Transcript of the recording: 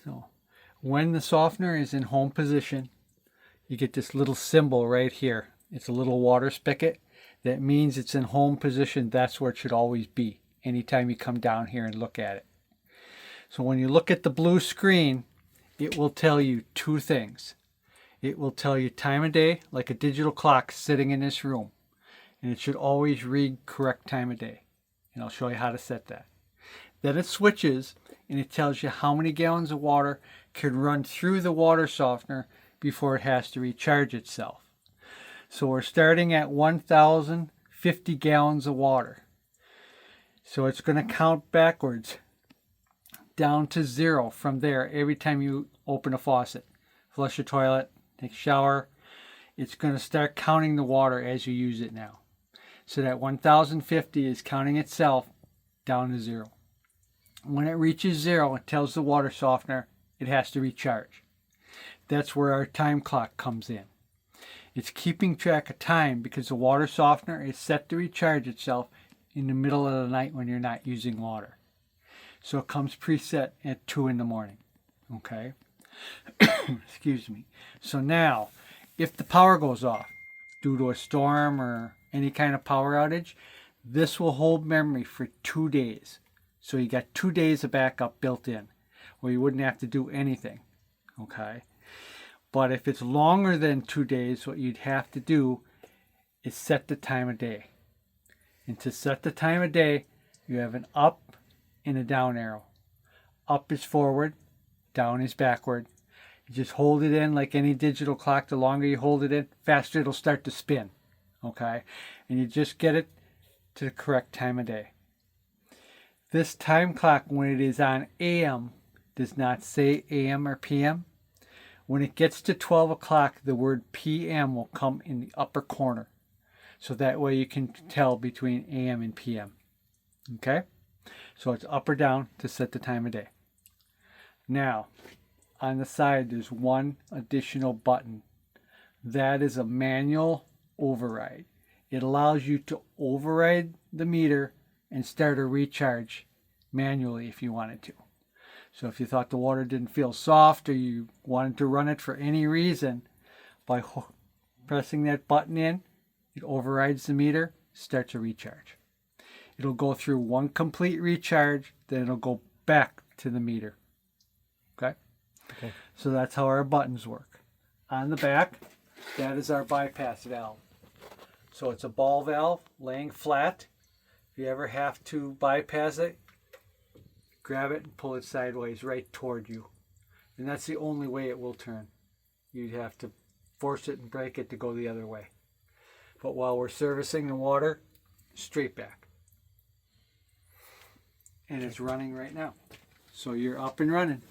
So when the softener is in home position, you get this little symbol right here. It's a little water spigot. That means it's in home position. That's where it should always be anytime you come down here and look at it. So when you look at the blue screen, it will tell you two things. It will tell you time of day, like a digital clock sitting in this room. And it should always read correct time of day. And I'll show you how to set that. Then it switches and it tells you how many gallons of water can run through the water softener before it has to recharge itself. So we're starting at 1,050 gallons of water. So it's going to count backwards down to 0 from there every time you open a faucet. Flush your toilet, take a shower. It's going to start counting the water as you use it now. So that 1,050 is counting itself down to 0. When it reaches 0, it tells the water softener it has to recharge. That's where our time clock comes in. It's keeping track of time because the water softener is set to recharge itself in the middle of the night when you're not using water. So it comes preset at 2 in the morning. Okay? Excuse me. So now, if the power goes off due to a storm or any kind of power outage, this will hold memory for 2 days. So you got 2 days of backup built in where you wouldn't have to do anything. Okay? But if it's longer than 2 days, what you'd have to do is set the time of day. And to set the time of day, you have an up and a down arrow. Up is forward, down is backward. You just hold it in like any digital clock. The longer you hold it in, faster it'll start to spin. Okay? And you just get it to the correct time of day. This time clock, when it is on AM, does not say AM or PM. When it gets to 12 o'clock, the word PM will come in the upper corner. So that way you can tell between AM and PM. Okay? So it's up or down to set the time of day. Now, on the side, there's one additional button. That is a manual override. It allows you to override the meter and start a recharge manually if you wanted to. So if you thought the water didn't feel soft or you wanted to run it for any reason, by pressing that button in, it overrides the meter, starts a recharge. It'll go through one complete recharge, then it'll go back to the meter. Okay? So that's how our buttons work. On the back, that is our bypass valve. So it's a ball valve laying flat. If you ever have to bypass it, grab it and pull it sideways right toward you. And that's the only way it will turn. You'd have to force it and break it to go the other way. But while we're servicing the water, straight back. And it's running right now. So you're up and running.